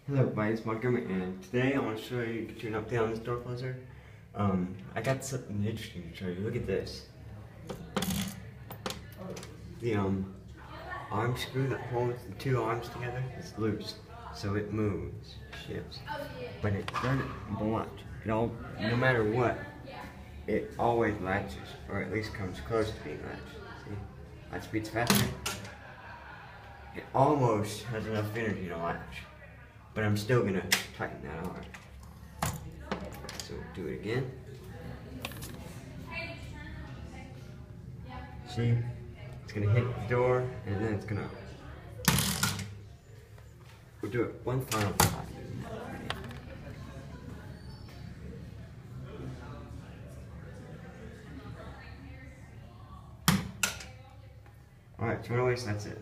Hello everybody, it's Montgomery, and today I want to show you an update on this door closer. I got something interesting to show you. Look at this. The arm screw that holds the two arms together is loose, so it moves, shifts, but it doesn't launch. No matter what, it always latches, or at least comes close to being latched. See, that speeds faster. It almost has enough energy to latch. But I'm still gonna tighten that arm. So do it again. See, it's gonna hit the door, and then it's gonna. We'll do it one final time. All right, turn away. So that's it.